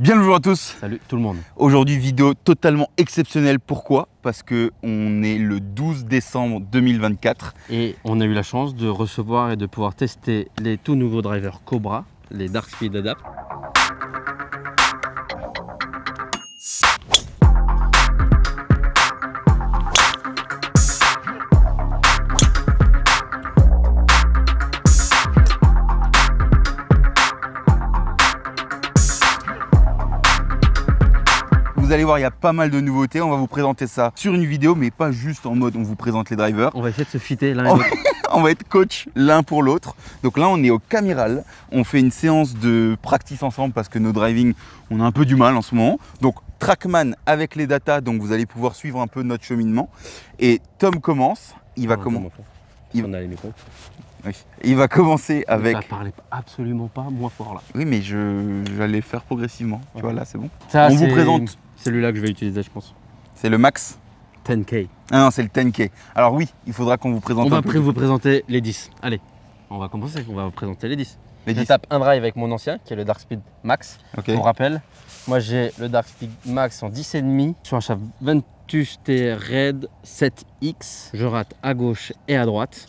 Bien le bonjour à tous. Salut tout le monde. Aujourd'hui vidéo totalement exceptionnelle. Pourquoi? Parce que on est le 12 décembre 2024. Et on a eu la chance de recevoir et de pouvoir tester les tout nouveaux drivers Cobra, les Dark Speed Adapt. Vous allez voir, il y a pas mal de nouveautés. On va vous présenter ça sur une vidéo, mais pas juste en mode on vous présente les drivers. On va essayer de se fitter l'un et l'autre. On va être coach l'un pour l'autre. Donc là, on est au Camiral. On fait une séance de practice ensemble parce que nos driving, on a un peu du mal en ce moment. Donc Trackman avec les datas, donc vous allez pouvoir suivre un peu notre cheminement. Et Tom commence. Il va commencer. On a les micros. Oui. Il va commencer avec. Ça parlait absolument pas moins fort là. Oui, mais j'allais faire progressivement. Tu vois, là, c'est bon. Ça, on vous présente. Celui-là que je vais utiliser, je pense. C'est le Max 10K. Ah non, c'est le 10K. Alors oui, il faudra qu'on vous présente On va un peu. vous présenter les 10. Allez, on va commencer. On va vous présenter les 10. Les Je 10. tape un drive avec mon ancien, qui est le Dark Speed Max. Ok. Pour rappel, moi j'ai le Dark Speed Max en 10,5 sur un shaft Ventus T Red 7X. Je rate à gauche et à droite.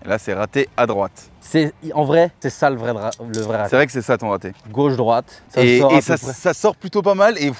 Là, c'est raté à droite. En vrai, c'est ça le vrai raté. C'est vrai que c'est ça ton raté. Gauche-droite. Ça sort plutôt pas mal et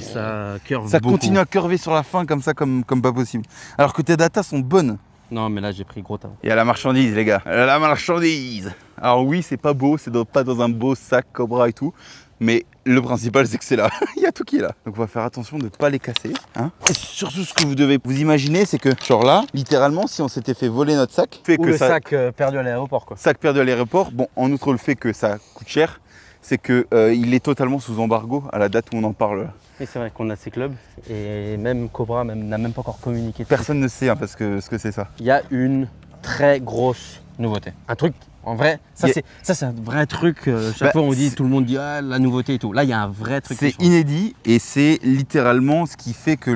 ça curve ça beaucoup. continue à curver sur la fin comme ça, comme pas possible. Alors que tes datas sont bonnes. Non, mais là j'ai pris gros talent. Il y a la marchandise, les gars. La marchandise. Alors oui, c'est pas beau, c'est pas dans un beau sac Cobra et tout. Mais le principal, c'est que c'est là. Il y a tout qui est là. Donc on va faire attention de ne pas les casser. Hein. Et surtout, ce que vous devez vous imaginer, c'est que genre là, littéralement, si on s'était fait voler notre sac, Ou le sac perdu à l'aéroport, quoi. Sac perdu à l'aéroport. Bon, en outre le fait que ça coûte cher, c'est que il est totalement sous embargo à la date où on en parle. Et c'est vrai qu'on a ces clubs et même Cobra n'a même pas encore communiqué. Personne ne sait hein, parce que ce que c'est ça. Il y a une très grosse nouveauté. Un truc, en vrai, ça c'est un vrai truc. Chaque fois on dit, tout le monde dit ah, la nouveauté et tout. Là il y a un vrai truc. C'est inédit et c'est littéralement ce qui fait que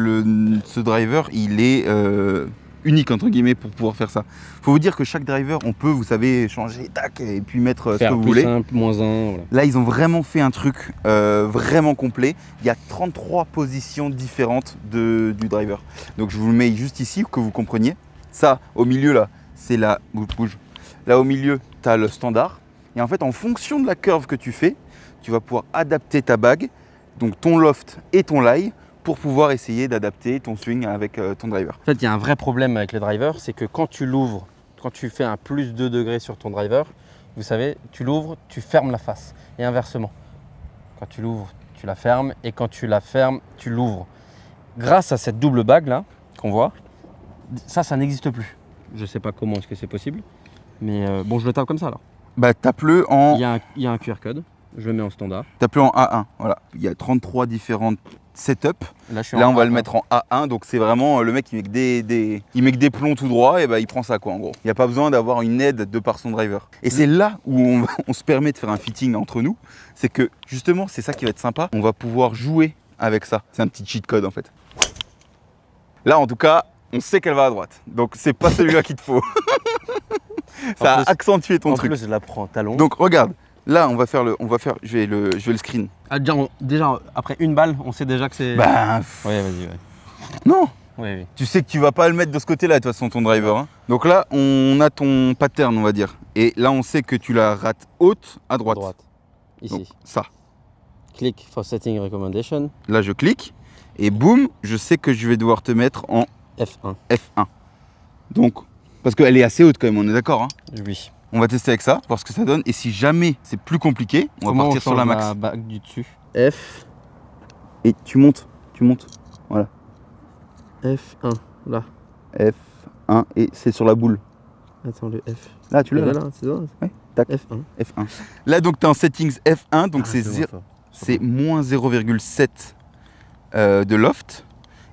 ce driver il est unique entre guillemets pour pouvoir faire ça. Faut vous dire que chaque driver on peut, vous savez, changer tac et puis mettre ce que vous voulez. Simple, -1, voilà. Là ils ont vraiment fait un truc vraiment complet. Il y a 33 positions différentes du driver. Donc je vous le mets juste ici pour que vous compreniez. Ça au milieu là, c'est la bouge. Là au milieu, tu as le standard. Et en fait, en fonction de la curve que tu fais, tu vas pouvoir adapter ta bague, donc ton loft et ton lie, pour pouvoir essayer d'adapter ton swing avec ton driver. En fait, il y a un vrai problème avec les drivers, c'est que quand tu l'ouvres, quand tu fais un plus 2 degrés sur ton driver, vous savez, tu l'ouvres, tu fermes la face. Et inversement, quand tu l'ouvres, tu la fermes. Et quand tu la fermes, tu l'ouvres. Grâce à cette double bague là, qu'on voit, ça n'existe plus. Je ne sais pas comment est-ce que c'est possible. Mais bon, je le tape comme ça alors. Bah, tape-le en. Il y a un QR code, je le mets en standard. Tape-le en A1. Voilà. Il y a 33 différentes setups. Là, on va le mettre en A1. Donc, c'est vraiment le mec qui met que des plombs tout droit. Et bah, il prend ça, quoi, en gros. Il n'y a pas besoin d'avoir une aide de par son driver. Et c'est là où on se permet de faire un fitting entre nous. C'est que justement, c'est ça qui va être sympa. On va pouvoir jouer avec ça. C'est un petit cheat code, en fait. Là, en tout cas, on sait qu'elle va à droite. Donc, c'est pas celui-là qu'il te faut. Ça a accentué ton truc. En plus, je la prends talon. Donc regarde, là je vais le screen. Ah, déjà, après une balle, on sait déjà que c'est. Bah. Ouais, vas-y, ouais. Non. Oui. Tu sais que tu vas pas le mettre de ce côté-là de toute façon ton driver. Hein. Donc là, on a ton pattern, on va dire. Et là, on sait que tu la rates haute à droite. Ici. Donc, ça. Click for setting recommendation. Là, je clique et boum, je sais que je vais devoir te mettre en F1. Donc. Parce qu'elle est assez haute quand même, on est d'accord hein. Oui. On va tester avec ça, voir ce que ça donne. Et si jamais c'est plus compliqué, on va partir sur la max. La bague du dessus. F. Et tu montes. Voilà. F1, là. F1 et c'est sur la boule. Attends, le F. Là, tu l'as. Là, c'est ça. Ouais, tac. F1. Là, donc, tu es en settings F1, donc c'est moins 0,7 de loft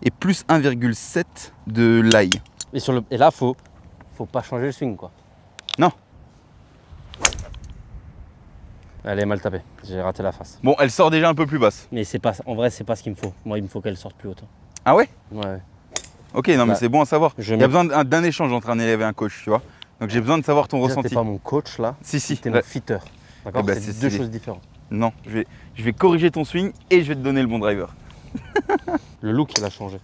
et plus 1,7 de lie. Et là, faut faut pas changer le swing quoi. Non. Elle est mal tapée, j'ai raté la face. Bon, elle sort déjà un peu plus basse. Mais c'est pas, en vrai, c'est pas ce qu'il me faut. Moi, il me faut qu'elle sorte plus haute. Ah ouais? Ouais. Ok, non, mais c'est bon à savoir. Je Il y a besoin d'un échange entre un élève et un coach, tu vois. Donc j'ai besoin de savoir ton Déjà, ressenti. t'es pas mon coach là. Si. T'es mon fitter. D'accord, Eh ben, c'est c'est deux stylé. choses différentes. Non, je vais corriger ton swing et je vais te donner le bon driver. Le look, il a changé.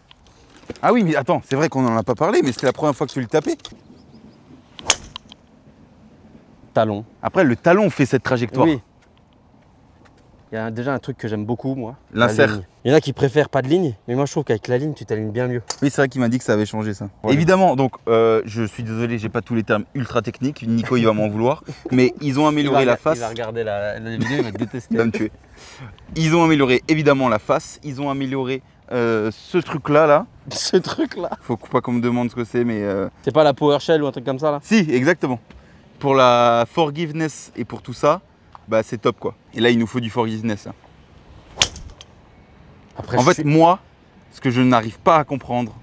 Ah oui, mais attends, c'est vrai qu'on en a pas parlé, mais c'était la première fois que tu le tapais. Talon. Après, le talon fait cette trajectoire. Oui. Il y a déjà un truc que j'aime beaucoup, moi. L'insert. La ligne. Il y en a qui préfèrent pas de ligne, mais moi je trouve qu'avec la ligne, tu t'alignes bien mieux. Oui, c'est vrai qu'il m'a dit que ça avait changé ça. Ouais. Évidemment, donc je suis désolé, j'ai pas tous les termes ultra techniques. Nico, il va m'en vouloir. Mais ils ont amélioré la face. Il va regarder la vidéo, il va te détester. Il va me tuer. Ils ont amélioré évidemment la face. Ils ont amélioré ce truc-là, là. Ce truc-là. Faut pas qu'on me demande ce que c'est, mais. C'est pas la PowerShell ou un truc comme ça là? Si, exactement. Pour la forgiveness et pour tout ça, bah c'est top quoi. Et là, il nous faut du forgiveness. Hein. Après, En fait, moi, ce que je n'arrive pas à comprendre,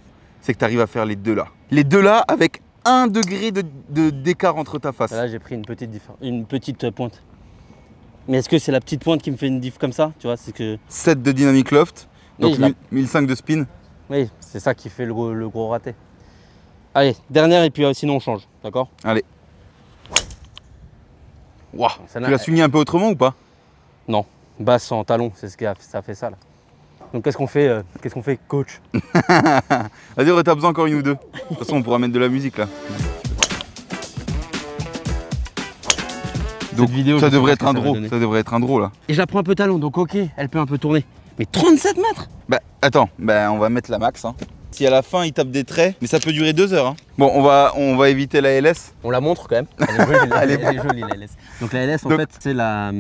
c'est que tu arrives à faire les deux là. Les deux là avec 1 degré d'écart entre ta face. là, j'ai pris une petite pointe. Mais est-ce que c'est la petite pointe qui me fait une diff comme ça? Tu vois, c'est que. 7 de dynamic loft, donc Oui, 1005 de spin. Oui, c'est ça qui fait le gros raté. Allez, dernière et puis sinon on change, d'accord? Allez. Waouh. Tu Celle-là, l'as swingé un peu autrement ou pas? Non, basse en talon, c'est ce qui ça fait ça là. Donc qu'est-ce qu'on fait, coach? Vas-y, retape-en encore une ou deux. De toute façon, on pourra mettre de la musique là. Donc vidéo, ça je sais devrait pas être ce que un ça va draw. donner. Ça devrait être un draw là. Et je la prends un peu talon, donc ok, elle peut un peu tourner. Mais 37 mètres? Bah attends, bah, on va mettre la max. Hein. Si à la fin il tape des traits, mais ça peut durer 2 heures. Hein. Bon, on va éviter la LS. On la montre quand même. Elle est jolie, Elle est elle est jolie la LS. Donc la LS en Donc- fait c'est la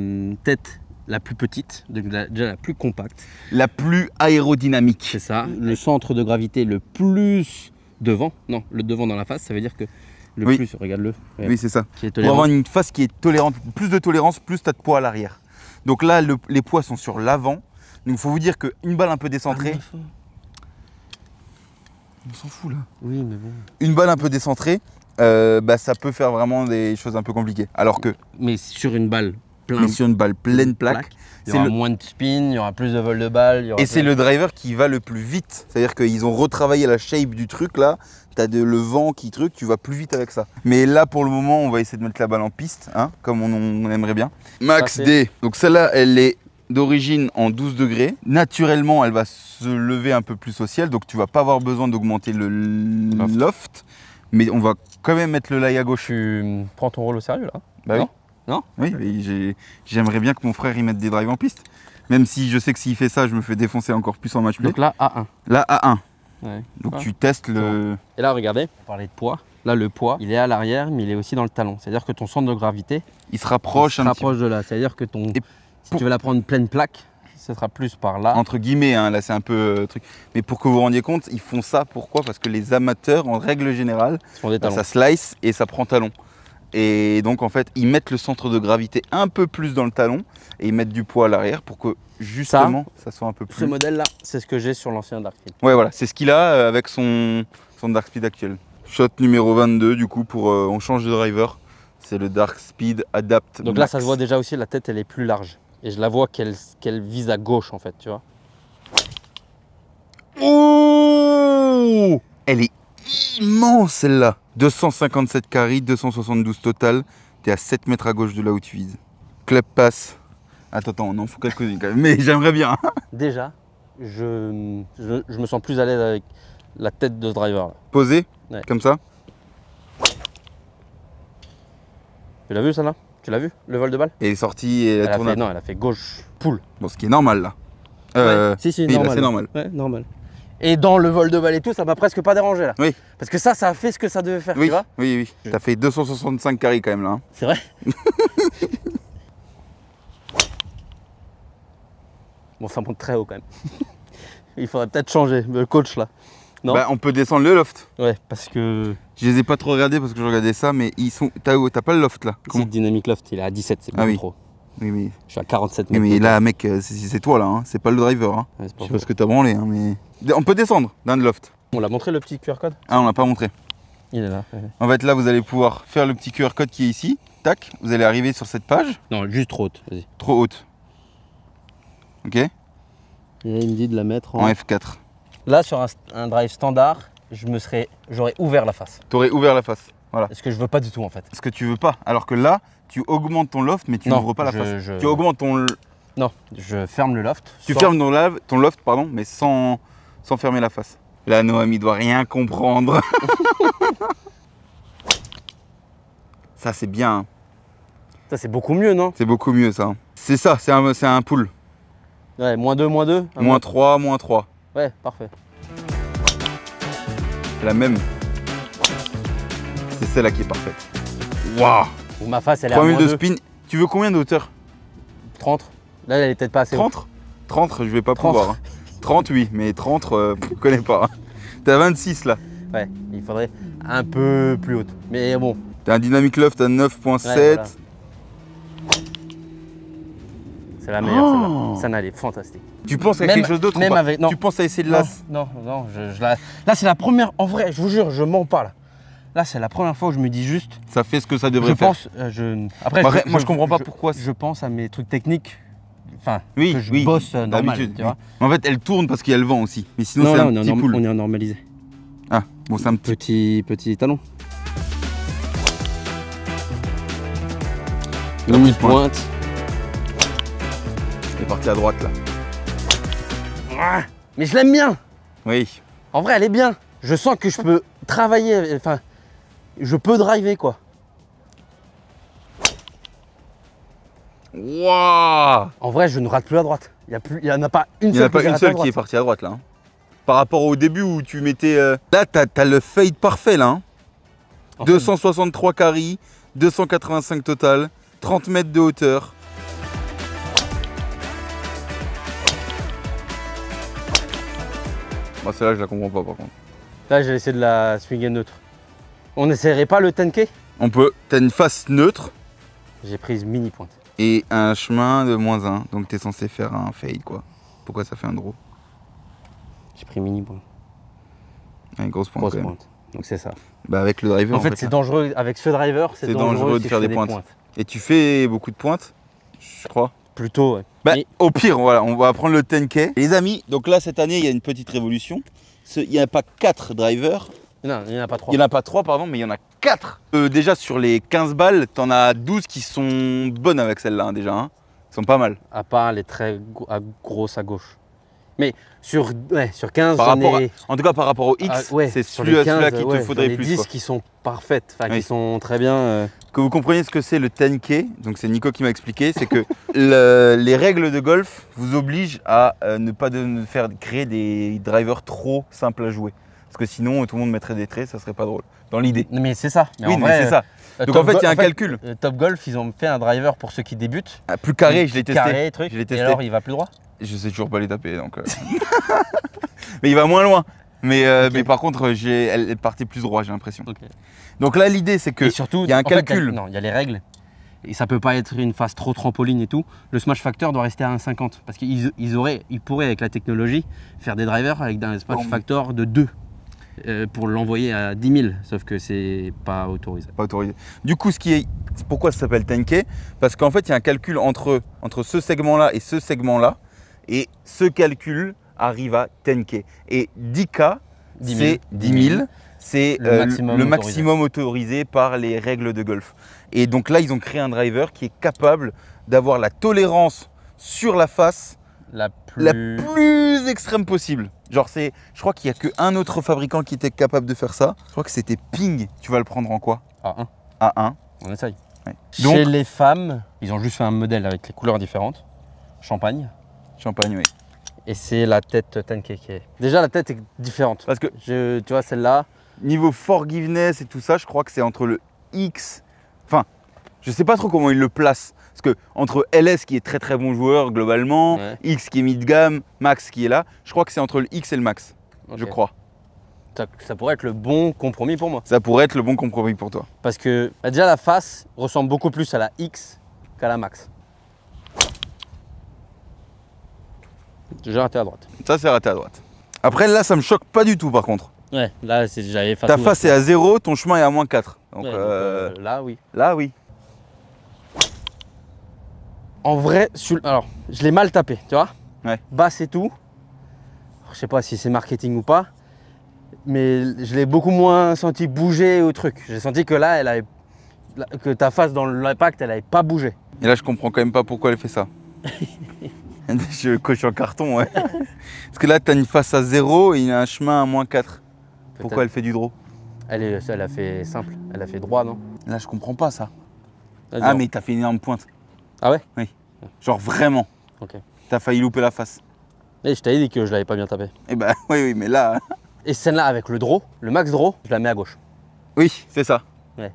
tête la plus petite, donc déjà la plus compacte. La plus aérodynamique. C'est ça. Le centre de gravité le plus devant. Non, le devant dans la face, ça veut dire que le Oui. plus, regarde-le. Oui, c'est ça. Qui est Pour tolérant. avoir une face qui est tolérante, plus de tolérance, plus tu as de poids à l'arrière. Donc là, les poids sont sur l'avant. Donc il faut vous dire qu'une balle un peu décentrée. On s'en fout là. Oui, mais bon. Une balle un peu décentrée, bah, ça peut faire vraiment des choses un peu compliquées. Alors que Mais sur une balle pleine mais sur une balle pleine plaque, il y aura c'est le- moins de spin, il y aura plus de vol de balle. Il y aura et c'est plein- le driver qui va le plus vite. C'est-à-dire qu'ils ont retravaillé la shape du truc là. Tu as le vent qui truc, tu vas plus vite avec ça. Mais là pour le moment, on va essayer de mettre la balle en piste, hein, comme on aimerait bien. Max Parfait. D. Donc celle-là, elle est d'origine en 12 degrés. Naturellement, elle va se lever un peu plus au ciel, donc tu vas pas avoir besoin d'augmenter le loft. Mais on va quand même mettre le lie à gauche. Tu prends ton rôle au sérieux là? Bah Non. oui. Non. Oui, mais j'aimerais bien que mon frère y mette des drives en piste. Même si je sais que s'il fait ça, je me fais défoncer encore plus en match play. Donc là, A1. Là, à 1. Ouais. Donc Ah. tu testes le... Et là, regardez, on parlait de poids. Là, le poids, il est à l'arrière, mais il est aussi dans le talon. C'est-à-dire que ton centre de gravité Il se rapproche se un petit rapproche de là. C'est-à-dire que ton, Et si pour- tu veux la prendre pleine plaque, ce sera plus par là. entre guillemets, hein, là c'est un peu truc. Mais pour que vous vous rendiez compte, ils font ça pourquoi? Parce que les amateurs, en règle générale, Ils font des bah, talons. ça slice et ça prend talon. Et donc en fait, ils mettent le centre de gravité un peu plus dans le talon et ils mettent du poids à l'arrière pour que justement ça soit un peu Ce plus... modèle-là, c'est ce que j'ai sur l'ancien Darkfield. Ouais voilà, c'est ce qu'il a avec son Dark Speed actuel. Shot numéro 22 du coup pour on change de driver. C'est le Dark Speed Adapt. Donc là, Max. ça se voit déjà aussi, la tête, elle est plus large. Et je la vois qu'elle vise à gauche, en fait, tu vois. Oh, elle est immense celle-là. 257 carry, 272 total. T'es à 7 mètres à gauche de là où tu vises. Club pass. Attends, on en faut quelques-unes quand même. Mais j'aimerais bien. Déjà, je me sens plus à l'aise avec la tête de ce driver. Là. Posé, Ouais. comme ça. Tu l'as vu, ça là? Tu l'as vu, le vol de balle? Et sortie et Elle a tourne. fait, non, elle a fait gauche poule. Bon, ce qui est normal là. Ouais. Si, oui, là, normal. c'est normal. Ouais, normal. Et dans le vol de balle et tout, ça m'a presque pas dérangé là. Oui. Parce que ça a fait ce que ça devait faire, Oui, tu vois. oui. T'as fait 265 carry quand même là. Hein. C'est vrai. Bon, ça monte très haut quand même. Il faudrait peut-être changer le coach là. Non. Bah, on peut descendre le loft. Ouais, parce que Je les ai pas trop regardés parce que je regardais ça, mais ils sont. T'as pas le loft là. si le Dynamic Loft, il est à 17, c'est Ah beaucoup oui. trop. Oui. Je suis à 47 Oui, mètres. mais de là, mec, c'est toi là, hein. C'est pas le driver. Hein. Ouais, c'est pas Je sais faux. pas ce que t'as branlé, hein, mais. On peut descendre d'un loft. On l'a montré le petit QR code? Ah, on l'a pas montré. Il est là. Ouais. En fait, là, vous allez pouvoir faire le petit QR code qui est ici. Tac, vous allez arriver sur cette page. Non, juste trop haute. Vas-y. Trop haute. Ok. Et là, il me dit de la mettre En F4. Là, sur un drive standard, j'aurais ouvert la face. T'aurais ouvert la face. Voilà. Ce que je veux pas du tout en fait. Ce que tu veux pas. Alors que là, tu augmentes ton loft, mais tu n'ouvres pas la face. Tu augmentes ton... Non, je ferme le loft. Tu fermes ton loft, pardon, mais sans fermer la face. Là, Noam, il doit rien comprendre. Ça, c'est bien. Hein. Ça, c'est beaucoup mieux, non? C'est beaucoup mieux, ça. C'est ça, c'est un pull. Ouais, -2, -2. Moins 3, moins 3. Ouais, parfait. La même. C'est celle-là qui est parfaite. Waouh! Ma face, elle est 3000 à de -2. spin. Tu veux combien de hauteur? 30. Là, elle est peut-être pas assez 30 haute. 30, je vais pas 30. pouvoir. Hein. 30, oui, mais 30, je connais pas. Hein. T'es à 26 là. Ouais, il faudrait un peu plus haute. Mais bon. T'as un Dynamic Loft à 9.7. Ouais, voilà. C'est la meilleure, Oh. celle-là. Elle est fantastique. Tu penses à Même- quelque chose d'autre? même ou pas avec- non. Tu penses à essayer de l'as? Non, là, c'est la première. En vrai, je vous jure, je mens pas là. Là, c'est la première fois où je me dis juste. Ça fait ce que ça devrait Je faire. pense. Après, Bah, moi, je comprends pas pourquoi. Je pense à mes trucs techniques. Enfin, Oui, que je oui, bosse normal. d'habitude, Tu vois. En fait, elle tourne parce qu'il y a le vent aussi. Mais sinon, Non, c'est là, un on petit est, pull. on est en normalisé. Ah, bon, c'est un petit. Petit talon. Mini Mini pointe. Elle est partie à droite là. Ah, mais je l'aime bien. Oui. En vrai, elle est bien. Je sens que je peux travailler. Enfin, je peux driver quoi. Waouh! En vrai, je ne rate plus à droite. Il y en a pas une Il n'y en seule a pas qui une rate à seule droite. qui est partie à droite là. Hein. Par rapport au début où tu mettais. Là, t'as le fade parfait là. Hein. En fait, 263 carry, 285 total, 30 mètres de hauteur. Moi, celle-là, je la comprends pas par contre. Là, j'ai essayé de la swinguer neutre. On n'essayerait pas le 10K? On peut. T'as une face neutre J'ai prise mini pointe. et un chemin de -1. Donc, t'es censé faire un fade quoi. Pourquoi ça fait un draw? J'ai pris mini pointe. Ah, une grosse pointe Grosse quand même. pointe. Donc c'est ça. Bah, avec le driver. En fait, c'est dangereux. Avec ce driver, c'est dangereux de si faire je des fais pointes. Et tu fais beaucoup de pointes, je crois. Plutôt, ouais. Bah, Mais- au pire, voilà, on va prendre le 10K. Les amis, donc là, cette année, il y a une petite révolution. Il n'y a pas 4 drivers. Non, il n'y en a pas 3. Il n'y en a pas 3, pardon, mais il y en a 4. Déjà, sur les 15 balles, t'en as 12 qui sont bonnes avec celle-là, hein, déjà. Hein. Ils sont pas mal. À part les très grosses à gauche. Mais sur 15, Par j'en rapport ai... En tout cas, par rapport au X, ouais, c'est sur les celui-là 15, qu'il te ouais, faudrait j'en ai plus. 10 Quoi. qui sont parfaites, enfin Oui. qui sont très bien. Que vous compreniez ce que c'est le 10K, donc c'est Nico qui m'a expliqué, c'est que les règles de golf vous obligent à ne pas créer des drivers trop simples à jouer. Parce que sinon, tout le monde mettrait des traits, ça serait pas drôle. Dans l'idée. Mais c'est ça. Mais Oui, en mais vrai, c'est ça. Donc Top en fait, il y a un Golf- calcul. Top Golf, ils ont fait un driver pour ceux qui débutent. Ah, plus carré, je l'ai testé. Carré, truc. Je l'ai Et testé. alors, il va plus droit. Je sais toujours pas les taper, donc. Mais il va moins loin. Mais par contre, elle est partie plus droit, j'ai l'impression. Ok. Donc là, l'idée, c'est que Et surtout, il y a un en fait, calcul. non, il y a les règles. Et ça peut pas être une phase trop trampoline et tout. Le smash factor doit rester à 1,50. Parce qu'ils pourraient, avec la technologie, faire des drivers avec un smash Bon. factor de 2 pour l'envoyer à 10 000. Sauf que c'est pas autorisé. Pas autorisé. Du coup, pourquoi ça s'appelle 10K? Parce qu'en fait, il y a un calcul entre ce segment-là et ce segment-là. Et ce calcul arrive à 10K. Et 10K, 10 000. c'est 10 000. C'est Le maximum maximum autorisé par les règles de golf. Et donc là, ils ont créé un driver qui est capable d'avoir la tolérance sur la face La la plus... plus extrême possible. Genre, je crois qu'il n'y a qu'un autre fabricant qui était capable de faire ça. Je crois que c'était Ping. Tu vas le prendre en quoi? A1. A1. On essaye. Ouais. Chez Donc, les femmes, ils ont juste fait un modèle avec les couleurs différentes. Champagne. champagne, oui. Et c'est la tête 10K qui est... Déjà, la tête est différente. Parce que Tu vois, celle-là, niveau forgiveness et tout ça, je crois que c'est entre le X. Enfin, je sais pas trop comment ils le placent. Parce que entre LS qui est très très bon joueur globalement, Ouais. X qui est mid gamme, Max qui est là, je crois que c'est entre le X et le Max. ok. Je crois. Ça pourrait être le bon compromis pour moi. Ça pourrait être le bon compromis pour toi. Parce que bah, déjà, la face ressemble beaucoup plus à la X qu'à la Max. J'ai raté à droite. Ça, c'est raté à droite. Après, là, ça me choque pas du tout par contre. Ouais, là, j'avais face Ta ouverte. face est à 0, ton chemin est à moins 4. Donc, Ouais, là, oui. là, oui. En vrai, alors, je l'ai mal tapé, tu vois. Ouais. Basse et tout. Je sais pas si c'est marketing ou pas, mais je l'ai beaucoup moins senti bouger au truc. J'ai senti que là, que ta face dans l'impact, elle n'avait pas bougé. Et là, je comprends quand même pas pourquoi elle fait ça. Je coche en carton, ouais. Parce que là, tu as une face à 0 et il y a un chemin à moins 4. Pourquoi elle fait du draw? Elle a fait simple, elle a fait droit, non? Là, je comprends pas ça. Vas-y, Ah, on- mais t'as fait une énorme pointe. Ah ouais? Oui. Genre vraiment. Ok. T'as failli louper la face. Et je t'avais dit que je l'avais pas bien tapé. Eh ben, oui, mais là. Et celle-là, avec le draw, le max draw, je la mets à gauche. Oui, c'est ça. Ouais.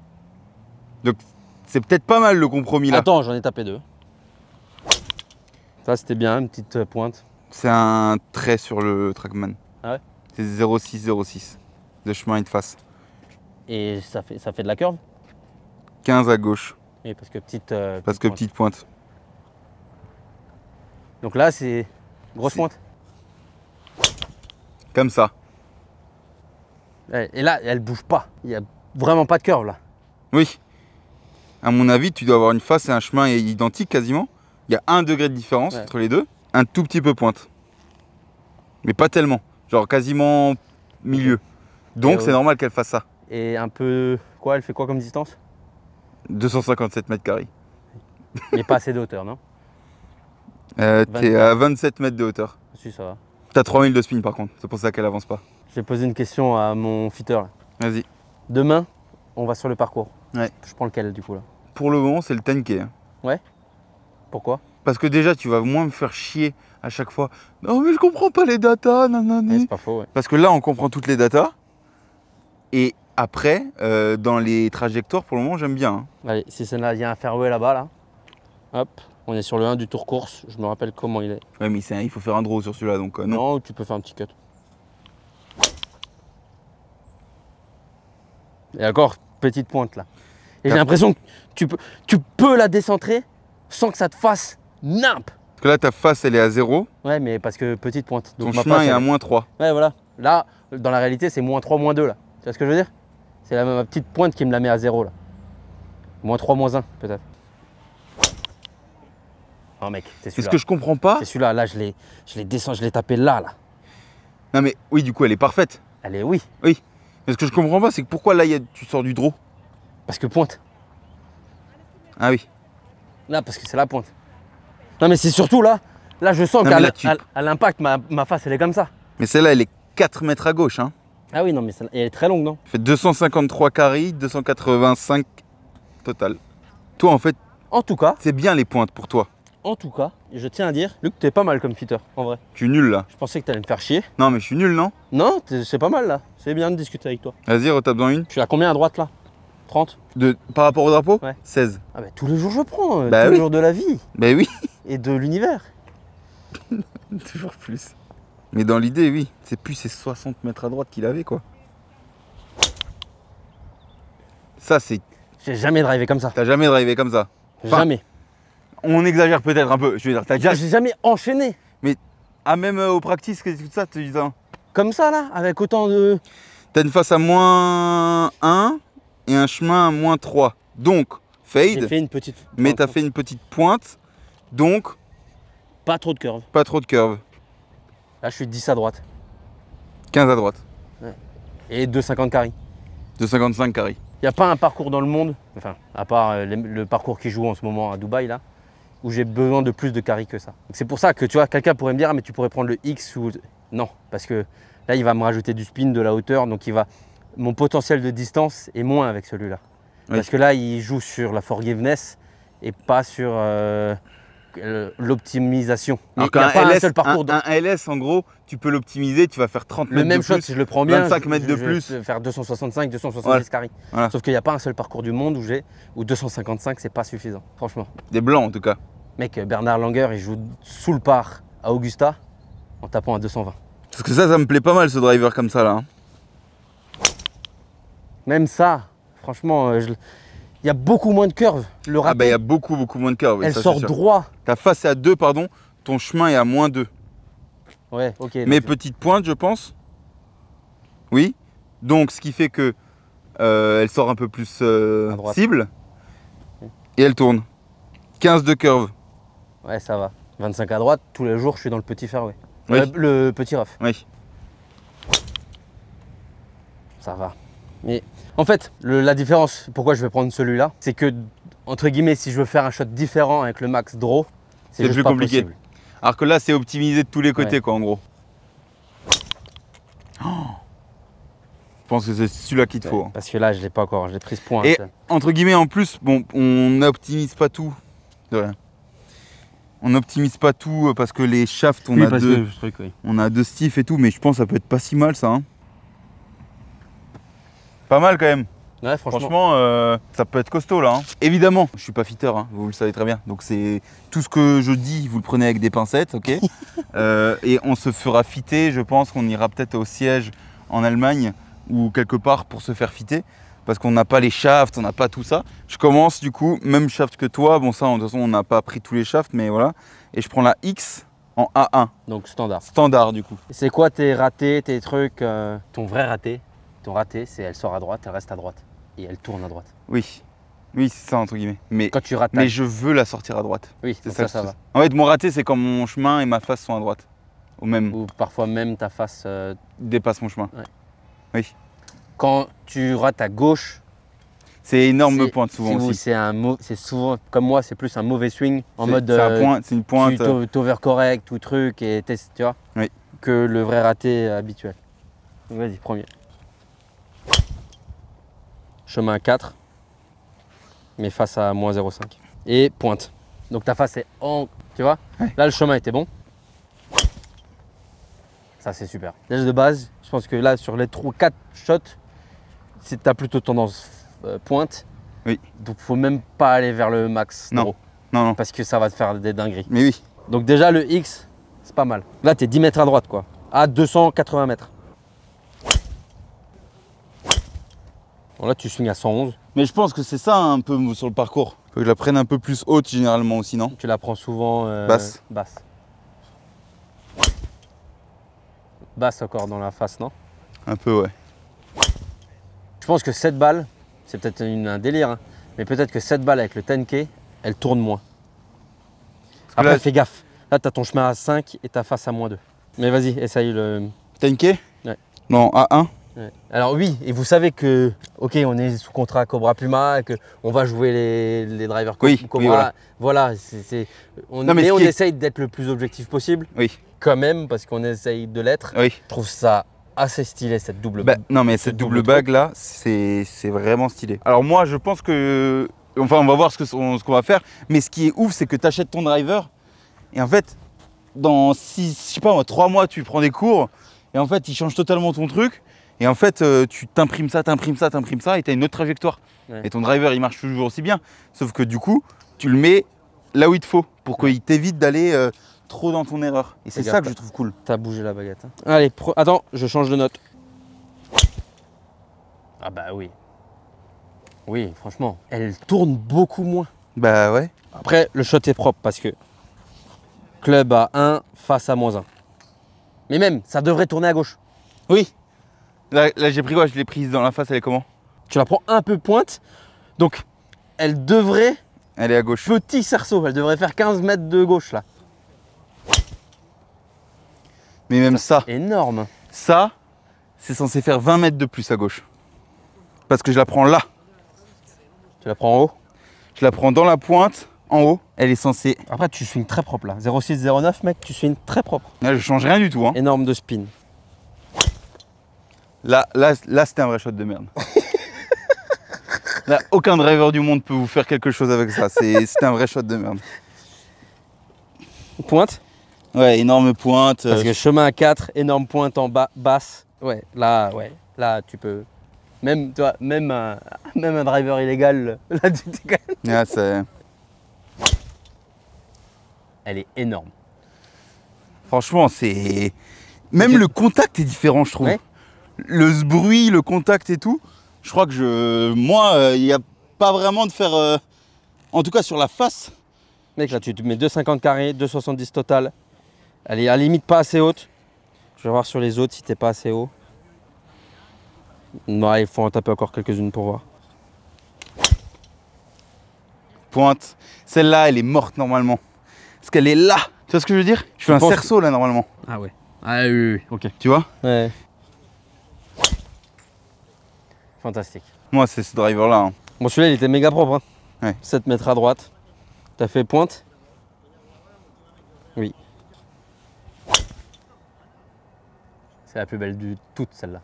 Donc, c'est peut-être pas mal le compromis là. Attends, j'en ai tapé 2. Ça, c'était bien, une petite pointe. C'est un trait sur le Trackman. Ah ouais? C'est 0,606 de chemin et de face. Et ça fait de la curve? 15 à gauche, Oui, parce que parce que pointe. petite pointe. Donc là, c'est grosse C'est- pointe. Comme ça. Ouais, et là, elle bouge pas. Il n'y a vraiment pas de curve là. Oui. À mon avis, tu dois avoir une face et un chemin identiques quasiment. Il y a 1 degré de différence Ouais. entre les deux. Un tout petit peu pointe. Mais pas tellement. Genre quasiment milieu. Donc Et c'est normal qu'elle fasse ça. Et un peu. Quoi, elle fait quoi comme distance? 257 mètres carrés. Mais pas assez de hauteur, non? T'es à 27 mètres de hauteur. Si, ça va. T'as 3000 de spin par contre. C'est pour ça qu'elle avance pas. Je vais poser une question à mon fitter. Là. Vas-y. Demain, on va sur le parcours. Ouais. Je prends lequel du coup là? Pour le moment, c'est le 10K. hein. Pourquoi? Parce que déjà, tu vas moins me faire chier à chaque fois. Non, mais je comprends pas les datas, nanani. C'est pas faux, ouais. Parce que là, on comprend toutes les datas. Et après, dans les trajectoires, pour le moment, j'aime bien. hein. Allez, si celle-là, il y a un fairway là-bas, là. Hop, on est sur le 1 du tour course. Je me rappelle comment il est. Ouais, mais il faut faire un draw sur celui-là, donc non. Non, tu peux faire un petit cut. Et encore, petite pointe là. Et j'ai l'impression que tu peux la décentrer sans que ça te fasse nimp. Parce que là, ta face, elle est à 0. Ouais, mais parce que petite pointe. Ton Donc ma chemin face, est à elle- moins 3. Ouais, voilà. Là, dans la réalité, c'est moins 3, moins 2 là. Tu vois ce que je veux dire? C'est ma petite pointe qui me la met à 0 là. Moins 3, moins 1 peut-être. Oh mec, c'est C'est ce celui-là. que je comprends pas. C'est celui-là. Là, je l'ai descendu, je l'ai tapé là. Non, mais oui, du coup, elle est parfaite. Elle est oui. Mais ce que je comprends pas, c'est que pourquoi là, tu sors du draw. Parce que pointe. Ah oui. Là, parce que c'est la pointe. Non, mais c'est surtout là. Là, je sens Non, qu'à mais là, à l'impact, ma face, elle est comme ça. Mais celle-là, elle est 4 mètres à gauche. Hein. Ah oui, non, mais elle est très longue, non? Elle fait 253 carrés, 285 total. Toi, en fait, En tout cas, c'est bien les pointes pour toi. je tiens à dire, Luc, t'es pas mal comme fitter, en vrai. Je suis nul là. Je pensais que t'allais me faire chier. Non, mais je suis nul, non? Non, c'est pas mal là. C'est bien de discuter avec toi. Vas-y, retape dans une. Je suis à combien à droite là? 30? Par rapport au drapeau? Ouais. 16. Ah bah tous les jours je prends, Bah tous les oui. jours de la vie Ben oui. et de l'univers. Toujours plus. Mais dans l'idée, oui. C'est plus ces 60 mètres à droite qu'il avait, quoi. Ça, c'est. J'ai jamais drivé comme ça. T'as jamais drivé comme ça. Enfin, Jamais. On exagère peut-être un peu. Je veux dire, t'as déjà. J'ai jamais enchaîné Ah, même au practice, tout ça, tu dis ça. comme ça là, avec autant de. T'as une face à moins 1 et un chemin à moins 3. Donc, J'ai fade. fait une petite. Mais t'as fait une petite pointe. Donc, Pas trop de curve. pas trop de curve. Là je suis 10 à droite. 15 à droite. Et 2,50 carry. 255 carré. Il n'y a pas un parcours dans le monde, enfin, à part le parcours qui joue en ce moment à Dubaï là, où j'ai besoin de plus de carry que ça. Donc, c'est pour ça que tu vois, quelqu'un pourrait me dire, ah, mais tu pourrais prendre le X ou. Non, parce que là il va me rajouter du spin, de la hauteur, donc mon potentiel de distance est moins avec celui-là. Oui. Parce que là il joue sur la forgiveness et pas sur l'optimisation. Il n'y Alors a pas un seul parcours. un LS, en gros, tu peux l'optimiser, tu vas faire 30 Le mètres même de shot, plus. si je le prends bien, 25 mètres de je plus. vais faire 265, 270 Voilà. carry. Voilà. Sauf qu'il n'y a pas un seul parcours du monde où 255 c'est pas suffisant, franchement. Des blancs, en tout cas. Mec, Bernard Langer, il joue sous le par à Augusta en tapant à 220. Parce que ça me plaît pas mal, ce driver comme ça, là. hein. Même ça, franchement, il y a beaucoup moins de curve. Le Ah, raté, bah, il y a beaucoup moins de curve. oui, elle ça, c'est sort sûr. droit. Ta face est à 2, pardon. Ton chemin est à moins 2. Ouais, ok. Mais donc- petite pointe, je pense. Oui. Donc, ce qui fait que elle sort un peu plus À droite. cible. Et elle tourne. 15 de curve. Ouais, ça va. 25 à droite, tous les jours, je suis dans le petit fairway. Oui. Le petit rough. Oui. Ça va. Mais en fait, la différence, pourquoi je vais prendre celui-là, c'est que, entre guillemets, si je veux faire un shot différent avec le max draw, C'est juste plus pas compliqué. possible. Alors que là, c'est optimisé de tous les côtés, Ouais. quoi, en gros. Oh, je pense que c'est celui-là qu'il te faut. Parce que là, je l'ai pas encore, je l'ai pris ce point. Et entre guillemets, en plus, bon, on n'optimise pas tout. De rien. On n'optimise pas tout parce que les shafts, on a deux stiffs et tout, mais je pense que ça peut être pas si mal, ça. Hein. Pas mal quand même. Ouais, franchement. Franchement, ça peut être costaud là. Hein. Évidemment, je suis pas fitter, hein, vous le savez très bien. Donc c'est tout ce que je dis, vous le prenez avec des pincettes, ok. Et on se fera fitter. Je pense qu'on ira peut-être au siège en Allemagne ou quelque part pour se faire fitter, parce qu'on n'a pas les shafts, on n'a pas tout ça. Je commence du coup, même shaft que toi. Bon ça, de toute façon, on n'a pas pris tous les shafts, mais voilà. Et je prends la X en A1. Donc standard. Standard du coup. C'est quoi tes ratés, tes trucs, ton vrai raté? Ton raté, c'est elle sort à droite, elle reste à droite. Et elle tourne à droite. Oui. Oui, c'est ça entre guillemets. Mais Quand tu rates, mais je veux la sortir à droite. oui, C'est donc ça, ça va. En fait, mon raté, c'est quand mon chemin et ma face sont à droite. Au même, Ou parfois même ta face. dépasse mon chemin. Ouais. Oui. Quand tu rates à gauche, C'est énorme c'est- pointe souvent aussi. c'est souvent, comme moi, c'est plus un mauvais swing en mode C'est une pointe. tu t'overcorrect ou truc et tu vois, Oui. que le vrai raté habituel. Donc, vas-y, premier. Chemin 4, mais face à moins 0,5. Et pointe. Donc ta face est en. Tu vois, Ouais. là le chemin était bon. Ça c'est super. Déjà de base, je pense que là sur les 4 shots, tu as plutôt tendance pointe. Oui. Donc faut même pas aller vers le max Non. draw, Non, non. parce que ça va te faire des dingueries. Mais oui. Donc déjà le X, c'est pas mal. Là tu es 10 mètres à droite quoi, à 280 mètres. Bon, là tu swings à 111. Mais je pense que c'est ça un peu sur le parcours. Faut que je la prenne un peu plus haute généralement aussi, non? Tu la prends souvent Basse. Basse. Basse encore dans la face, non? Un peu, ouais. Je pense que cette balle, c'est peut-être un délire, hein, mais peut-être que cette balle avec le 10K, elle tourne moins. Après, là- fais gaffe. Là, tu as ton chemin à 5 et ta face à moins 2. Mais vas-y, essaye le. T'as une quai? Ouais. Non, A1. Ouais. Alors oui, et vous savez que, ok, on est sous contrat Cobra Puma, et qu'on va jouer les drivers Oui, Cobra. oui, voilà. Non, mais mais ce on qui est- essaye d'être le plus objectif possible, Oui, quand même, parce qu'on essaye de l'être. oui. Je trouve ça assez stylé, cette double Bah, non, mais cette double bague là, c'est vraiment stylé. Alors, moi, je pense que. Enfin, on va voir ce qu'on va faire. Mais ce qui est ouf, c'est que tu achètes ton driver. Et en fait, dans 3 mois, tu prends des cours. Et en fait, il change totalement ton truc. Et en fait, tu t'imprimes ça. Et tu as une autre trajectoire. Ouais. Et ton driver, il marche toujours aussi bien. Sauf que du coup, tu le mets là où il te faut. Pour qu'il t'évite d'aller trop dans ton erreur. Et c'est Fais ça gaffe, que je trouve cool. T'as bougé la baguette. Hein. Allez, attends, je change de note. Ah bah oui. Oui, franchement, elle tourne beaucoup moins. Bah ouais. Après, le shot est propre parce que club à 1 face à moins 1. Mais même, ça devrait tourner à gauche. Oui. Là j'ai pris quoi? Je l'ai prise dans la face, elle est comment? Tu la prends un peu pointe, donc elle devrait, Elle est à gauche. petit cerceau, elle devrait faire 15 mètres de gauche là. Mais même ça, Énorme. c'est censé faire 20 mètres de plus à gauche. Parce que je la prends là. Tu la prends en haut. Je la prends dans la pointe, en haut. Elle est censée... Après, tu swings très propre là. 0,6, 0,9, mec, tu swings très propre. Là, je change rien du tout. Hein. Énorme de spin. Là c'était un vrai shot de merde. Là, aucun driver du monde peut vous faire quelque chose avec ça. C'était un vrai shot de merde. Pointe. Ouais, énorme pointe. Parce que chemin à 4, énorme pointe en bas, basse. Ouais, là tu peux. Même, tu vois, même un driver illégal, là tu t'es quand même. Ah, c'est... Elle est énorme. Franchement, c'est... Même le contact est différent, je trouve. Ouais. Le bruit, le contact et tout. Je crois que moi, il n'y a pas vraiment de faire... En tout cas, sur la face. Mec, là tu te mets 2,50 carré, 2,70 total. Elle est à la limite pas assez haute. Je vais voir sur les autres si t'es pas assez haut. Non, il faut en taper encore quelques-unes pour voir. Pointe. Celle-là, elle est morte normalement. Parce qu'elle est là. Tu vois ce que je veux dire? Je fais un cerceau là normalement. Ah ouais. Ah oui, ok. Tu vois? Ouais. Fantastique. Moi, c'est ce driver-là. Hein. Bon, celui-là, il était méga propre. Hein. Ouais. 7 mètres à droite. T'as fait pointe? Oui. C'est la plus belle du toute, celle-là.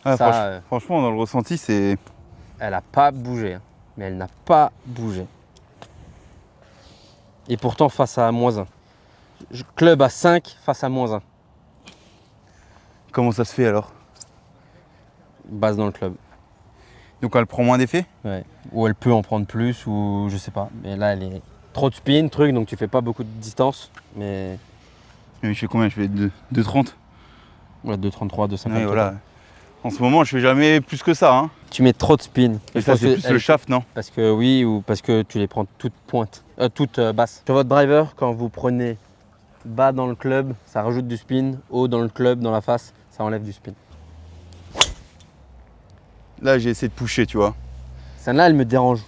Ah, franchement, dans le ressenti, c'est... Elle n'a pas bougé. Hein. Mais elle n'a pas bougé. Et pourtant, face à -1. Club à 5 face à -1. Comment ça se fait alors? Base dans le club. Donc elle prend moins d'effet? Ouais. Ou elle peut en prendre plus, ou je sais pas. Mais là, elle est trop de spin, truc, donc tu fais pas beaucoup de distance. Mais Je fais combien? Je fais 2,30? ouais, 2,33, 2,50. Ouais, voilà. En ce moment, je fais jamais plus que ça. Hein. Tu mets trop de spin. Et ça, c'est plus le shaft, non? Parce que oui, ou parce que tu les prends toutes pointes, toutes basses. Sur votre driver, quand vous prenez bas dans le club, ça rajoute du spin. Haut dans le club, dans la face, ça enlève du spin. Là, j'ai essayé de pusher, tu vois. Celle-là, elle me dérange.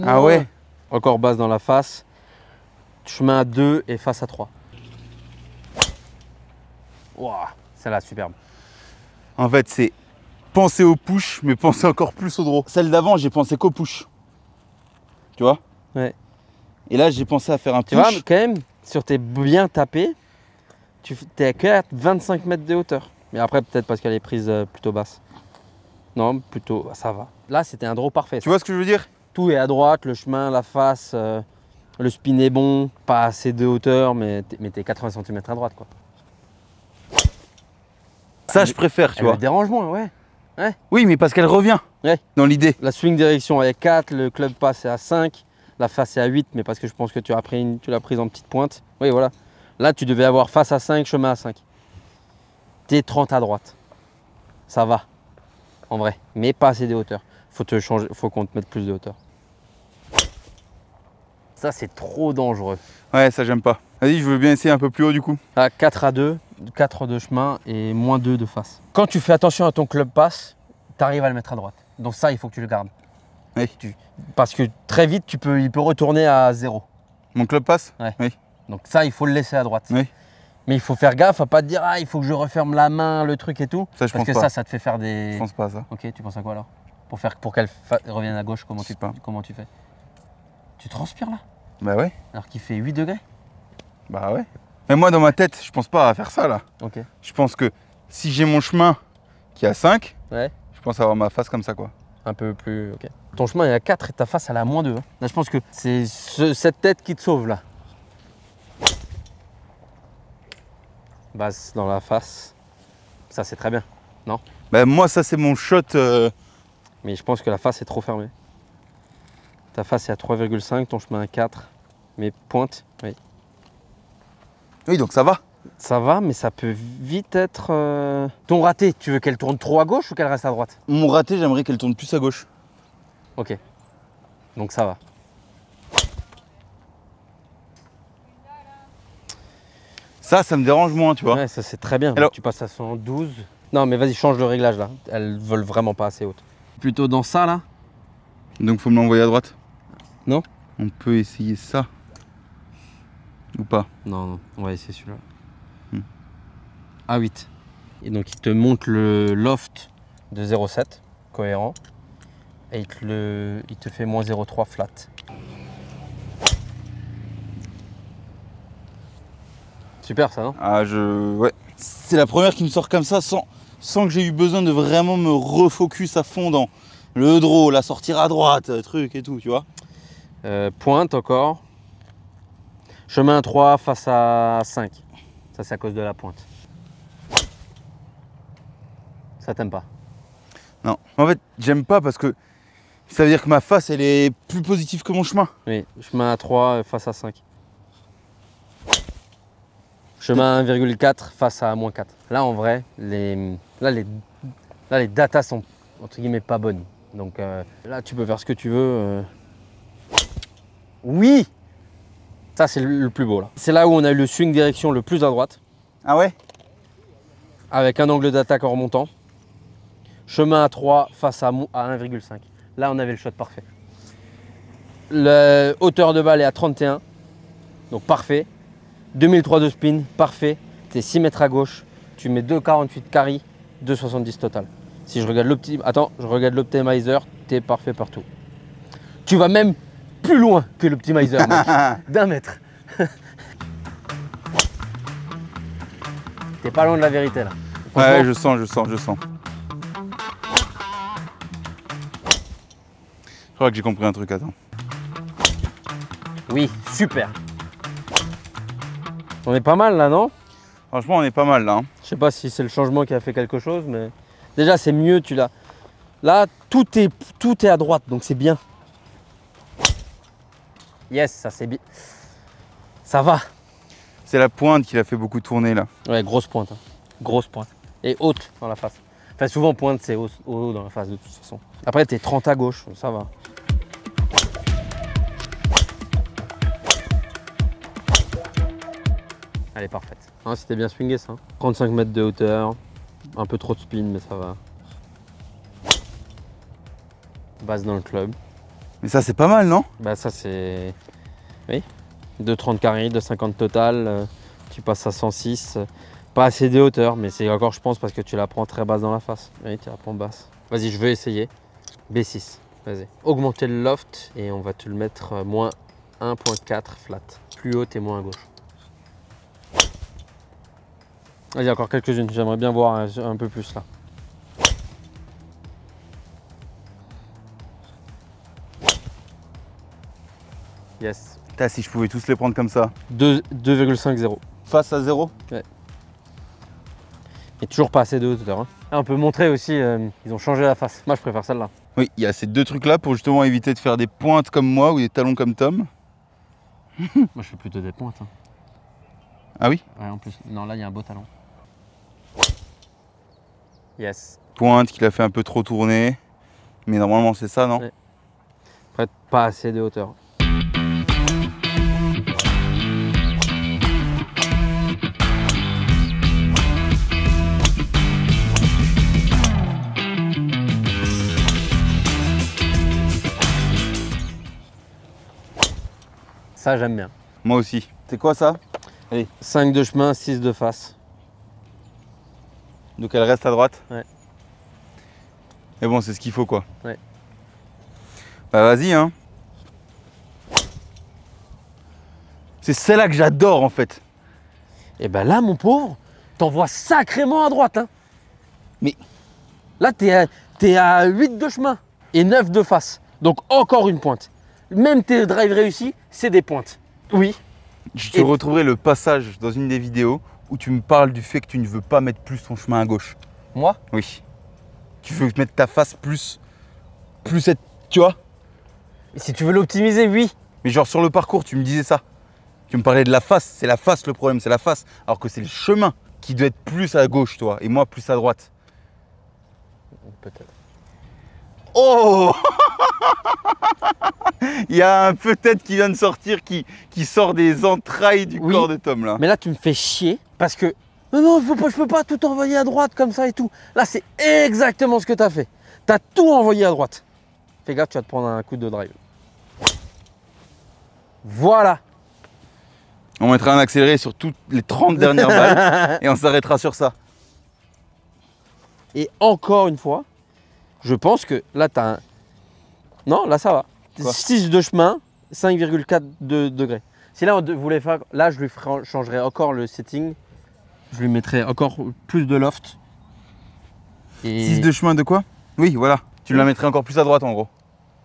Ah ouais? Encore basse dans la face. Chemin à 2 et face à 3. Waouh, celle-là, superbe. En fait, c'est penser au push, mais penser encore plus au draw. Celle d'avant, j'ai pensé qu'au push. Tu vois? Ouais. Et là, j'ai pensé à faire un push. Tu vois, quand même, sur tes bien tapés, tu es à 25 mètres de hauteur. Mais après, peut-être parce qu'elle est prise plutôt basse. Non, plutôt, ça va. Là, c'était un draw parfait. Tu vois ce que je veux dire? Tout est à droite, le chemin, la face, le spin est bon, pas assez de hauteur, mais t'es 80 cm à droite, quoi. Ça, je préfère, tu vois. Elle me dérange moins, ouais. Oui, mais parce qu'elle revient Ouais. dans l'idée. La swing direction est 4, le club pass est à 5, la face est à 8, mais parce que je pense que tu l'as prise en petite pointe. Oui, voilà. Là, tu devais avoir face à 5, chemin à 5. T'es 30 à droite. Ça va, en vrai, mais pas assez de hauteur. Faut qu'on te mette plus de hauteur. Ça, c'est trop dangereux. Ouais, ça, j'aime pas. Vas-y, je veux bien essayer un peu plus haut, du coup. À 4 à 2, 4 de chemin et -2 de face. Quand tu fais attention à ton club pass, tu arrives à le mettre à droite. Donc ça, il faut que tu le gardes. Oui. Parce que très vite, il peut retourner à 0. Mon club passe? Ouais. Oui. Donc ça, il faut le laisser à droite. Oui. Mais il faut faire gaffe à pas te dire, ah, il faut que je referme la main, le truc et tout. Ça, je Parce pense que pas. ça te fait faire des... Je pense pas à ça. Ok, tu penses à quoi alors? Pour qu'elle revienne à gauche, comment tu fais? Tu transpires là? Bah ouais. Alors qu'il fait 8 degrés? Bah ouais. Mais moi, dans ma tête, je pense pas à faire ça, là. Ok. Je pense que si j'ai mon chemin qui est à 5, Ouais. je pense avoir ma face comme ça, quoi. Un peu plus, ok. Ton chemin est à 4 et ta face elle est à -2. Hein. Là je pense que c'est cette tête qui te sauve là. Basse dans la face. Ça c'est très bien, non? Bah moi, ça, c'est mon shot. Mais je pense que la face est trop fermée. Ta face est à 3,5, ton chemin à 4. Mais pointe, oui. Oui, donc ça va. Ça va, mais ça peut vite être... Ton raté, tu veux qu'elle tourne trop à gauche ou qu'elle reste à droite? Mon raté, j'aimerais qu'elle tourne plus à gauche. Ok. Donc ça va. Ça me dérange moins, tu vois. Ouais, ça c'est très bien. Alors, tu passes à 112. Non, mais vas-y, change le réglage là. Elles veulent vraiment pas assez haute. Plutôt dans ça là. donc, faut me l'envoyer à droite. Non? On peut essayer ça. Ou pas? Non, non, on va essayer celui-là. A8. Et donc il te montre le loft de 0,7, cohérent. Et il te fait -0,3 flat. Super ça, non? Ah, ouais. C'est la première qui me sort comme ça sans que j'ai eu besoin de vraiment me refocus à fond dans le draw, la sortir à droite, truc et tout, tu vois. Pointe encore. Chemin 3 face à 5. Ça c'est à cause de la pointe. Ça t'aime pas? Non. En fait, j'aime pas parce que ça veut dire que ma face, elle est plus positive que mon chemin. Oui, chemin à 3 face à 5. Chemin 1,4 face à -4. Là en vrai, les datas sont entre guillemets pas bonnes. Donc là tu peux faire ce que tu veux. Oui! Ça c'est le plus beau là. C'est là où on a eu le swing direction le plus à droite. Ah ouais? Avec un angle d'attaque en remontant. chemin à 3 face à 1,5. Là, on avait le shot parfait. La hauteur de balle est à 31, donc parfait. 2003 de spin, parfait. Tu es 6 mètres à gauche, tu mets 2,48 carry, 2,70 total. Si je regarde l'optimizer, tu es parfait partout. Tu vas même plus loin que l'optimizer, d'un mètre. T'es pas loin de la vérité là. Ouais, je sens. Je crois que j'ai compris un truc, attends. Oui, super. On est pas mal là, non? Franchement, on est pas mal là. Hein. Je sais pas si c'est le changement qui a fait quelque chose, mais déjà c'est mieux, tu l'as. Là, tout est à droite, donc c'est bien. Yes, ça c'est bien. Ça va. C'est la pointe qui l'a fait beaucoup tourner là. Ouais, grosse pointe. Hein. Grosse pointe. Et haute dans la face. Enfin, souvent pointe, c'est haut dans la face de toute façon. Après, t'es 30 à gauche, ça va. Elle est parfaite. Hein, c'était bien swingé ça. 35 mètres de hauteur. Un peu trop de spin, mais ça va. Base dans le club. Mais ça, c'est pas mal, non? Bah ça c'est... Oui. 2,30 carré, 2,50 total. Tu passes à 106. Pas assez de hauteur, mais c'est encore je pense parce que tu la prends très basse dans la face. Oui, tu la prends basse. Vas-y, je veux essayer. B6. Vas-y. Augmenter le loft et on va te le mettre moins 1,4 flat. Plus haut et moins à gauche. Vas-y, encore quelques-unes. J'aimerais bien voir un peu plus là. Yes. Putain, si je pouvais tous les prendre comme ça. 2,50. Face à 0? Ouais. Et toujours pas assez de hauteur. Hein. Ah, on peut montrer aussi, ils ont changé la face. Moi, je préfère celle-là. Oui, il y a ces deux trucs-là pour justement éviter de faire des pointes comme moi ou des talons comme Tom. Moi, je fais plutôt des pointes. Hein. Ah oui? Ouais, en plus. Non, là, il y a un beau talon. Yes. Pointe qu'il a fait un peu trop tourner. Mais normalement, c'est ça, non? Ouais. Après, pas assez de hauteur. Ça, j'aime bien. Moi aussi. C'est quoi ça? 5 de chemin, 6 de face. Donc elle reste à droite? Ouais. Et bon, c'est ce qu'il faut quoi. Ouais. Bah vas-y hein. C'est celle-là que j'adore en fait. Et ben là, mon pauvre, t'envoies sacrément à droite. Hein. Mais là, t'es à 8 de chemin et 9 de face. Donc encore une pointe. Même tes drives réussis, c'est des pointes. Oui. Je te retrouverai le passage dans une des vidéos où tu me parles du fait que tu ne veux pas mettre plus ton chemin à gauche. Moi? Oui. Tu veux mettre ta face plus cette, tu vois? Et si tu veux l'optimiser, oui. Mais genre sur le parcours, tu me disais ça. Tu me parlais de la face. C'est la face le problème, c'est la face. Alors que c'est le chemin qui doit être plus à gauche, toi, et moi plus à droite. Peut-être. Oh! Il y a un peut-être qui vient de sortir qui sort des entrailles du corps de Tom là. Mais là tu me fais chier parce que non, je peux pas tout envoyer à droite comme ça et tout. Là c'est exactement ce que tu as fait. Tu as tout envoyé à droite. Fais gaffe, tu vas te prendre un coup de drive. Voilà. On mettra un accéléré sur toutes les 30 dernières balles et on s'arrêtera sur ça. Et encore une fois, je pense que là tu as un... Non, là ça va. Quoi? 6 de chemin, 5,4 degrés. Si là on voulait faire, là je lui changerais encore le setting. Je lui mettrais encore plus de loft. Et... 6 de chemin de quoi? Oui, voilà. Tu la mettrais encore plus à droite en gros.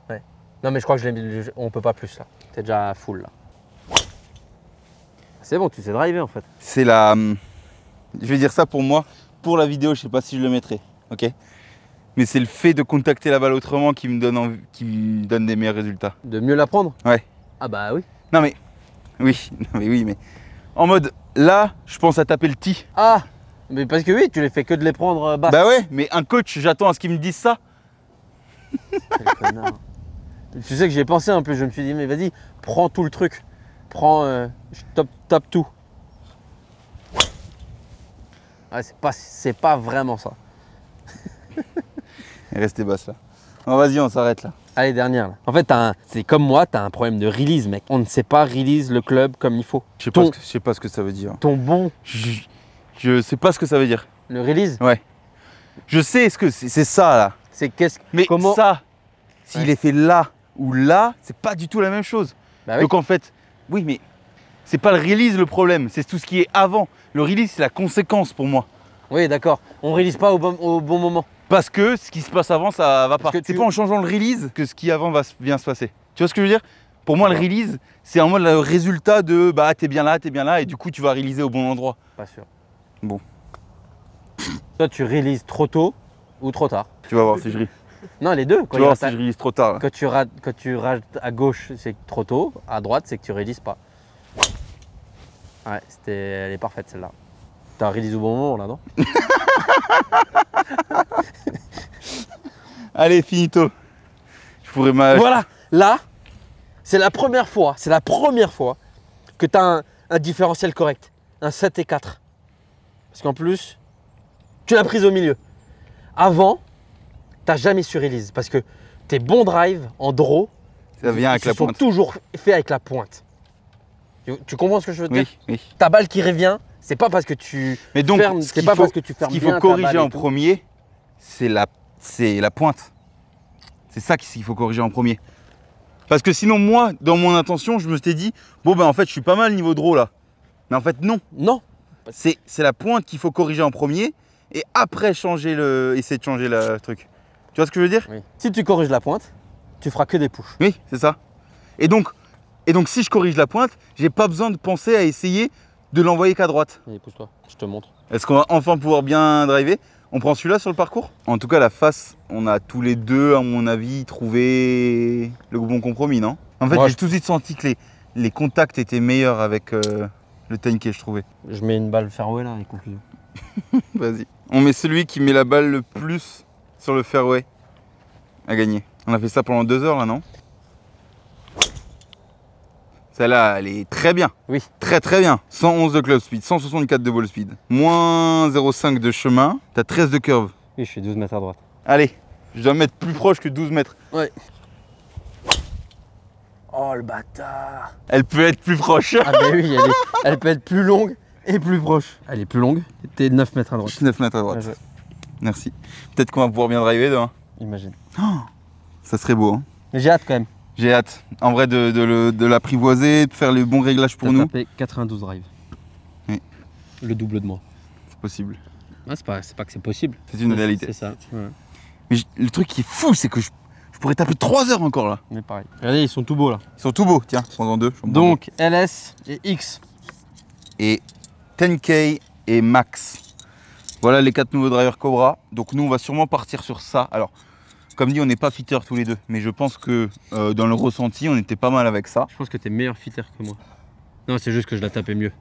Ouais. Non mais je crois que on peut pas plus là. T'es déjà full là. C'est bon, tu sais driver en fait. C'est la... Je vais dire ça pour moi. Pour la vidéo, je sais pas si je le mettrai. Ok? Mais c'est le fait de contacter la balle autrement qui me donne des meilleurs résultats. De mieux la prendre? Ouais. Ah bah oui. Non mais... Oui, mais... En mode, là, je pense à taper le tee. Ah! Mais parce que oui, tu les fais que de les prendre basses. Bah ouais, mais un coach, j'attends à ce qu'il me dise ça. Quel connard. Tu sais que j'y ai pensé un peu, je me suis dit, mais vas-y, prends tout le truc. Prends, top tout. Ouais, c'est pas vraiment ça. Elle est restée basse là. Non, vas-y, on s'arrête là. Allez, dernière là. En fait, c'est comme moi, tu as un problème de release, mec. On ne sait pas release le club comme il faut. Je sais pas ce que ça veut dire. Ton bon. Je sais pas ce que ça veut dire. Le release. Ouais. Je sais ce que c'est ça là. C'est qu'est-ce Mais comment ça, s'il est fait là ou là, c'est pas du tout la même chose. Bah oui. Donc en fait, oui, mais c'est pas le release le problème, c'est tout ce qui est avant. Le release, c'est la conséquence pour moi. Oui, d'accord. On release pas au bon moment. Parce que ce qui se passe avant, ça va pas. Parce que C'est pas en changeant le release que ce qui avant vient se passer. Tu vois ce que je veux dire? Pour moi, le release, c'est en mode le résultat de bah t'es bien là, et du coup tu vas releaser au bon endroit. Pas sûr. Bon. Toi, tu releases trop tôt ou trop tard. Tu vas voir si je ris. Non, les deux. Tu vas voir si je release trop tard. Là. Quand tu rages à gauche, c'est trop tôt. À droite, c'est que tu releases pas. Ouais, elle est parfaite celle-là. T'as release au bon moment là, non? Allez, finito. Je pourrais Voilà, là, c'est la première fois que tu as un différentiel correct. Un 7 et 4. Parce qu'en plus, tu l'as prise au milieu. Avant, tu n'as jamais su release. Parce que tes bons drives en draw, ça vient avec la sont pointe. toujours faits avec la pointe. Tu comprends ce que je veux dire? Oui. Ta balle qui revient, c'est pas parce que tu fermes, c'est pas parce que tu fermes bien. Ce qu'il faut corriger en premier, c'est la pointe. C'est ça qu'il faut corriger en premier. Parce que sinon, moi, dans mon intention, je me suis dit, bon ben en fait, je suis pas mal niveau draw là. Mais en fait, non. Non. C'est la pointe qu'il faut corriger en premier et après essayer de changer le truc. Tu vois ce que je veux dire? Oui. Si tu corriges la pointe, tu feras que des pushs. Oui, c'est ça. Et donc, si je corrige la pointe, j'ai pas besoin de penser à essayer de l'envoyer qu'à droite. Allez, pousse-toi, je te montre. Est-ce qu'on va enfin pouvoir bien driver? On prend celui-là sur le parcours? En tout cas, la face, on a tous les deux, à mon avis, trouvé le bon compromis, non? En fait, j'ai tout de suite senti que les contacts étaient meilleurs avec le 10K, je trouvais. Je mets une balle fairway là, et conclusion. Vas-y. On met celui qui met la balle le plus sur le fairway à gagner. On a fait ça pendant 2 heures là, non? Celle-là, elle est très bien. Oui. Très très bien. 111 de club speed, 164 de ball speed. Moins 0,5 de chemin. T'as 13 de curve. Oui, je suis 12 mètres à droite. Allez, je dois me mettre plus proche que 12 mètres. Ouais. Oh le bâtard. Elle peut être plus proche. Ah bah oui, elle peut être plus longue et plus proche. Elle est plus longue. T'es 9 mètres à droite. 9 mètres à droite. Ouais. Merci. Peut-être qu'on va pouvoir bien driver demain. Imagine. Oh, ça serait beau. Hein. Mais j'ai hâte quand même. J'ai hâte, en vrai, de l'apprivoiser, de faire les bons réglages pour nous. Taper 92 drive. Oui. Le double de moi. C'est possible. Ah, c'est pas que c'est possible. C'est une réalité. C'est ça. Ouais. Mais le truc qui est fou, c'est que je pourrais taper 3 heures encore là. Mais pareil. Regardez, ils sont tout beaux là. Ils sont tout beaux, tiens, prends-en 2. Donc LS et X. Et 10K et Max. Voilà les 4 nouveaux drivers Cobra. Donc nous, on va sûrement partir sur ça. Alors, comme dit, on n'est pas fitter tous les deux, mais je pense que dans le ressenti, on était pas mal avec ça. Je pense que t'es meilleur fitter que moi. Non, c'est juste que je la tapais mieux.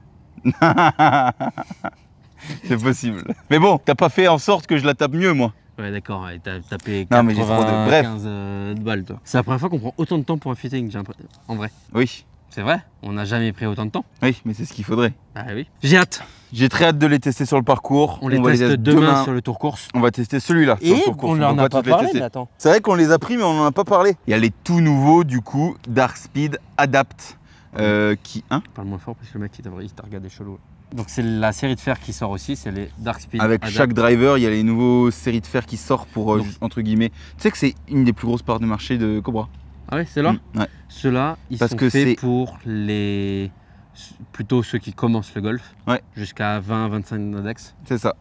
C'est possible. Mais bon, t'as pas fait en sorte que je la tape mieux, moi. Ouais, d'accord, t'as tapé 15 de balles, toi. C'est la première fois qu'on prend autant de temps pour un fitting, en vrai. Oui. C'est vrai, on n'a jamais pris autant de temps. Oui, mais c'est ce qu'il faudrait. Ah oui. J'ai hâte. J'ai très hâte de les tester sur le parcours. On les teste demain sur le tour course. On va tester celui-là sur le tour course. On n'en a pas parlé, mais attends. C'est vrai qu'on les a pris, mais on n'en a pas parlé. Il y a les tout nouveaux, du coup, Dark Speed Adapt. Qui, hein? Parle moins fort parce que le mec il t'a regardé chelou. Donc c'est la série de fer qui sort aussi, c'est les Dark Speed Avec Adapt. chaque driver, il y a les nouveaux séries de fer qui sortent pour, entre guillemets. Tu sais que c'est une des plus grosses parts de marché de Cobra. Ah ouais, c'est là. Ouais. Ceux-là, ils sont faits pour plutôt ceux qui commencent le golf. Ouais. Jusqu'à 20-25 d'index. C'est ça.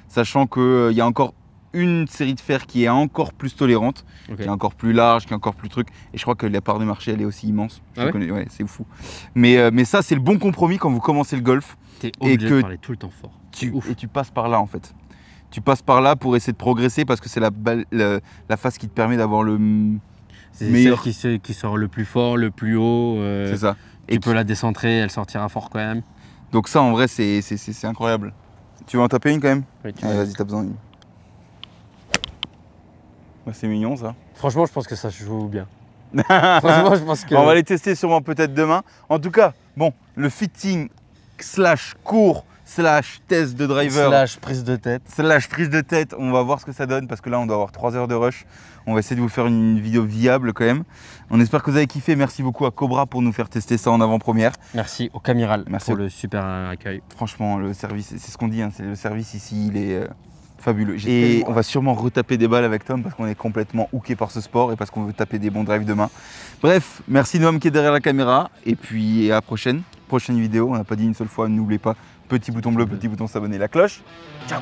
Sachant qu'il y a encore une série de fer qui est encore plus tolérante, qui est encore plus large, qui est encore plus truc. Et je crois que la part de marché, elle est aussi immense. Ah ouais, ouais, c'est fou. Mais ça, c'est le bon compromis quand vous commencacez le golf. T'es obligé de parler tout le temps fort. Et tu passes par là, en fait. Tu passes par là pour essayer de progresser parce que c'est la phase qui te permet d'avoir le meilleur. C'est celle qui sort le plus fort, le plus haut. C'est ça. Tu peux la décentrer, elle sortira fort quand même. Donc ça, en vrai, c'est incroyable. Tu veux en taper une quand même? Oui, vas-y, t'as besoin d'une. Ouais, c'est mignon ça. Franchement, je pense que ça se joue bien. Franchement, je pense que... On va les tester sûrement peut-être demain. En tout cas, bon, le fitting / cours slash test de driver, slash prise de tête. slash prise de tête. On va voir ce que ça donne parce que là, on doit avoir 3 heures de rush. On va essayer de vous faire une vidéo viable quand même. On espère que vous avez kiffé. Merci beaucoup à Cobra pour nous faire tester ça en avant-première. Merci au Camiral Merci pour le super accueil. Franchement, le service, c'est ce qu'on dit, hein, c'est le service ici, il est fabuleux. Et on va sûrement retaper des balles avec Tom parce qu'on est complètement hooké par ce sport et parce qu'on veut taper des bons drives demain. Bref, merci Noam qui est derrière la caméra et puis à la prochaine vidéo. On n'a pas dit une seule fois, n'oubliez pas, petit bouton bleu, petit bouton s'abonner, la cloche. Ciao.